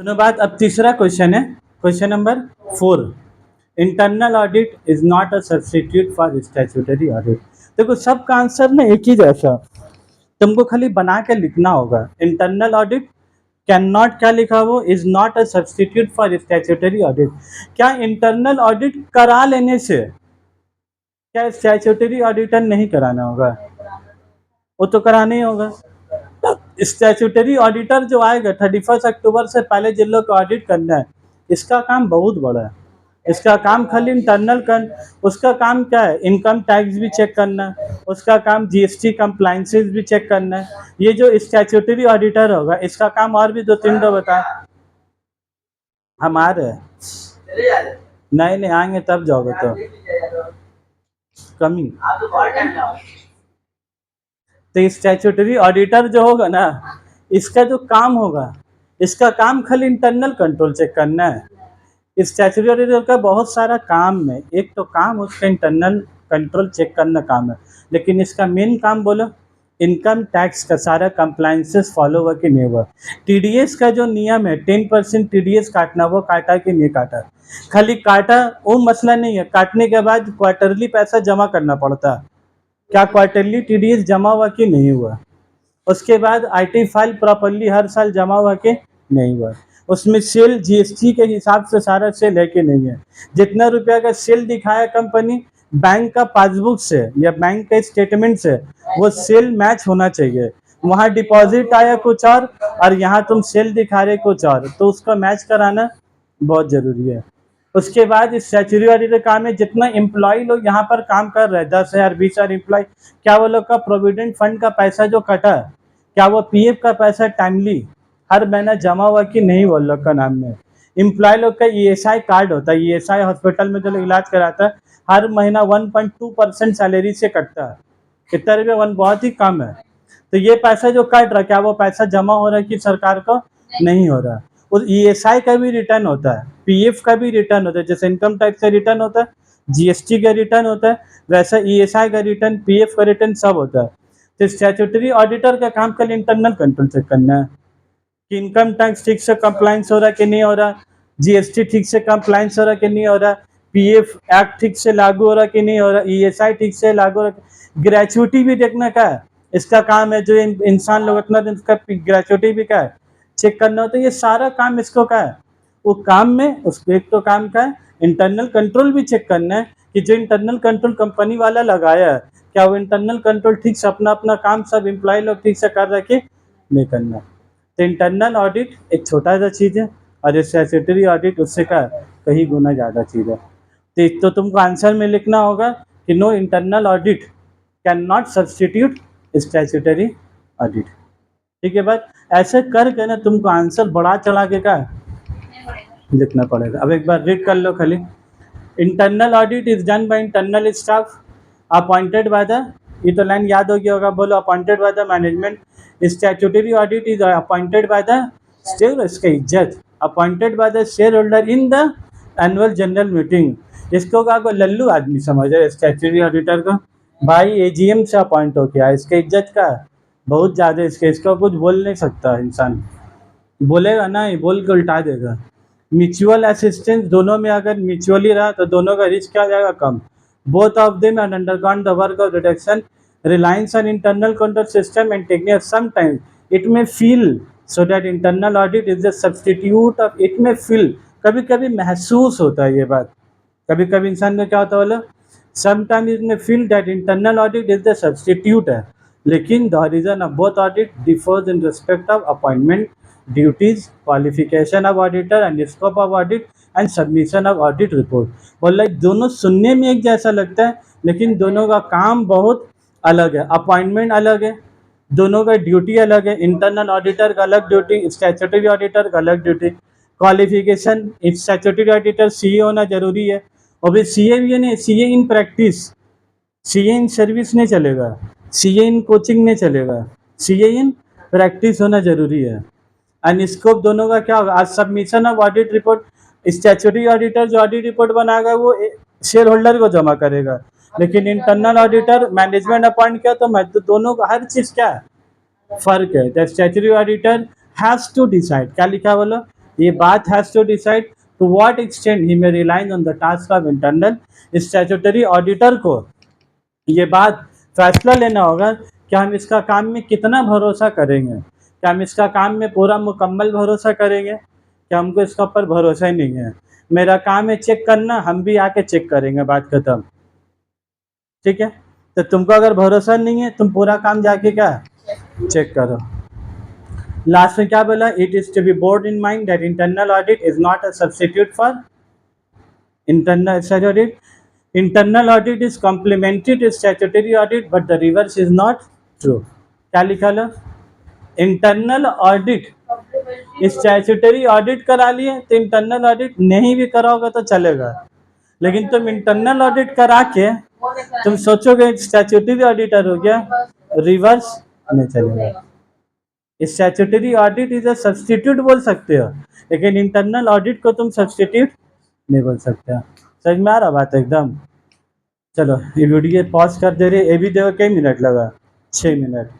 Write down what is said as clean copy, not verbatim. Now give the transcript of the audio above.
दोनों बात। अब तीसरा क्वेश्चन है, question number 4। Internal audit is not a substitute for statutory audit. देखो सबका आंसर ना एक ही जैसा, तुमको खाली बना के लिखना होगा। इंटरनल ऑडिट कैन नॉट, क्या लिखा वो, is not a substitute for statutory audit. क्या इंटरनल ऑडिट करा लेने से क्या स्टैट्यूटरी ऑडिटर नहीं कराना होगा? वो तो कराना ही होगा। स्टैट्यूटरी ऑडिटर जो आएगा 31 अक्टूबर से पहले जिन लोग को ऑडिट करना है, इसका काम बहुत बड़ा है। इसका काम खाली इंटरनल कर, उसका काम क्या है, इनकम टैक्स भी चेक करना है, उसका काम जीएसटी कंप्लाइंसेस भी चेक करना है। ये जो स्टैट्यूटरी ऑडिटर होगा इसका काम और भी 2-3 बताए। हम आ रहे हैं, नहीं नहीं आएंगे तब जाओगे तो कमी। तो स्टैट्यूटरी ऑडिटर जो होगा ना, इसका जो काम होगा, इसका काम खाली इंटरनल कंट्रोल चेक करना है। स्टैट्यूटरी ऑडिटर का बहुत सारा काम है, एक तो काम उसका इंटरनल कंट्रोल चेक करना काम है, लेकिन इसका मेन काम बोलो इनकम टैक्स का सारा कंप्लाइंसेस फॉलो हुआ कि नहीं हुआ। टीडीएस का जो नियम है 10% टीडीएस काटना, वो काटा कि नहीं काटा। खाली काटा वो मसला नहीं है, काटने के बाद क्वार्टरली पैसा जमा करना पड़ता है, क्या क्वार्टरली टीडीएस जमा हुआ कि नहीं हुआ। उसके बाद आईटी फाइल प्रॉपर्ली हर साल जमा हुआ कि नहीं हुआ। उसमें सेल जीएसटी के हिसाब से सारा सेल है कि नहीं है। जितना रुपया का सेल दिखाया कंपनी, बैंक का पासबुक से या बैंक के स्टेटमेंट से वो सेल मैच होना चाहिए। वहाँ डिपॉजिट आया कुछ और यहाँ तुम सेल दिखा रहे कुछ और, तो उसका मैच कराना बहुत ज़रूरी है। उसके बाद इस स्टैट्यूटरी ऑडिटर काम है, जितना एम्प्लॉय लोग यहाँ पर काम कर रहे हैं 10,000 20,000 एम्प्लॉय, क्या वो लोग का प्रोविडेंट फंड का पैसा जो कटा, क्या वो पीएफ का पैसा टाइमली हर महीना जमा हुआ कि नहीं वो लोग का नाम में। एम्प्लॉय लोग का ईएसआई कार्ड होता है, ईएसआई हॉस्पिटल में जो लोग इलाज कराता है हर महीना 1.2% सैलरी से कटता है। कितना रुपया, वन बहुत ही कम है। तो ये पैसा जो कट रहा, क्या वो पैसा जमा हो रहा है कि सरकार को नहीं हो रहा। उस ईएसआई का भी रिटर्न होता है, पीएफ का भी रिटर्न होता है, जैसे इनकम टैक्स का रिटर्न होता है, जीएसटी का रिटर्न होता है, वैसा ईएसआई का रिटर्न, पीएफ का रिटर्न सब होता है। तो स्टैट्यूटरी ऑडिटर का काम कल इंटरनल कंट्रोल चेक करना है कि इनकम टैक्स ठीक से कंप्लाइंस हो रहा है कि नहीं हो रहा, जीएसटी ठीक से कंप्लाइंस हो रहा है कि नहीं हो रहा, पीएफ एक्ट ठीक से लागू हो रहा कि नहीं हो रहा, ईएसआई ठीक से लागू हो रहा। ग्रेचुइटी भी देखने का है, इसका काम है। जो इंसान लोग अपना उसका ग्रेचुइटी भी क्या है चेक करना होता है। ये सारा काम इसको क्या है, वो काम में उसको एक तो काम का है इंटरनल कंट्रोल भी चेक करना है कि जो इंटरनल कंट्रोल कंपनी वाला लगाया है, क्या वो इंटरनल कंट्रोल ठीक से अपना अपना काम सब एम्प्लॉय लोग ठीक से कर रखे नहीं करना। तो इंटरनल ऑडिट एक छोटा सा चीज़ है और स्टैट्यूटरी ऑडिट उससे का कहीं गुना ज़्यादा चीज़ है। तो एक तो तुमको आंसर में लिखना होगा कि no internal audit can not substitute statutory audit. ठीक है बात, ऐसे करके ना तुमको आंसर बढ़ा चढ़ा के का लिखना पड़ेगा। अब एक बार रीड कर लो खाली। Internal audit is done by internal staff appointed by the, ये तो लाइन याद हो गया होगा, बोलो appointed by the management. Statutory audit is appointed by the share, इसका इज्जत appointed by the share holder in the annual general meeting. इसको का कोई लल्लू आदमी समझ रहे स्टैट्यूटरी ऑडिटर को, भाई एजीएम से अपॉइंट हो गया, इसके इज्जत का बहुत ज़्यादा, इसका कुछ बोल नहीं सकता इंसान, बोलेगा ना ये बोल के उल्टा देगा। म्यूचुअल असिस्टेंस दोनों में अगर म्यूचुअली रहा तो दोनों का रिस्क क्या जाएगा कम। Both of them have undergone the work of reduction reliance on internal control system and technique sometimes it may feel so that internal audit is the substitute of, it may feel कभी कभी महसूस होता है ये बात, कभी कभी इंसान को क्या होता है बोलो, sometime it may feel that internal audit is the substitute है, लेकिन the horizon of both audit differs in respect of appointment duties, qualification of auditor and scope of audit and submission of audit report. बोल रहा दोनों सुनने में एक जैसा लगता है लेकिन दोनों का काम बहुत अलग है। अपॉइंटमेंट अलग है, दोनों का ड्यूटी अलग है, इंटरनल ऑडिटर का अलग ड्यूटी, स्टैट्यूटरी ऑडिटर का अलग duty. Qualification statutory auditor CA होना जरूरी है, और भी सीए भी नहीं, CA in practice, CA in service नहीं चलेगा, सीए इन कोचिंग नहीं चलेगा, सीए इन प्रैक्टिस होना जरूरी है। एंड स्कोप दोनों का क्या होगा, आज submission of audit report, statutory auditor जो ऑडिट रिपोर्ट बनाएगा वो शेयर होल्डर को जमा करेगा, लेकिन इंटरनल ऑडिटर मैनेजमेंट अपॉइंट किया तो मैं तो दोनों का हर चीज़ क्या है फर्क है। The statutory auditor has to decide, क्या लिखा बोलो, ये बात has to decide to what extent he may relying on the task of internal statutory auditor को ये बात फैसला लेना होगा कि हम इसका काम में कितना भरोसा करेंगे। क्या हम इसका काम में पूरा मुकम्मल भरोसा करेंगे, क्या हमको इसका ऊपर भरोसा ही नहीं है। मेरा काम है चेक करना, हम भी आके चेक करेंगे, बात खत्म। ठीक है? तो तुमको अगर भरोसा नहीं है, तुम पूरा काम जाके क्या चेक करो। लास्ट में क्या बोला? It is to be borne in mind that internal audit is not a substitute for internal statutory audit. Internal audit is complementary to statutory audit, but the reverse is not true. क्या लिखा लो? Internal audit statutory audit करा लिए तो internal audit नहीं भी कराओगे तो चलेगा, लेकिन तुम इंटरनल ऑडिट करा के तुम सोचोगे स्टैट्यूटरी ऑडिटर हो गया, रिवर्स नहीं चलेगा। Statutory audit is a substitute बोल सकते हो, लेकिन इंटरनल ऑडिट को तुम सब्स्टिट्यूट नहीं बोल सकते। समझ में आ रहा बात एकदम? चलो ये वीडियो पॉज कर दे रहे, ये भी देखो कई मिनट लगा, 6 मिनट।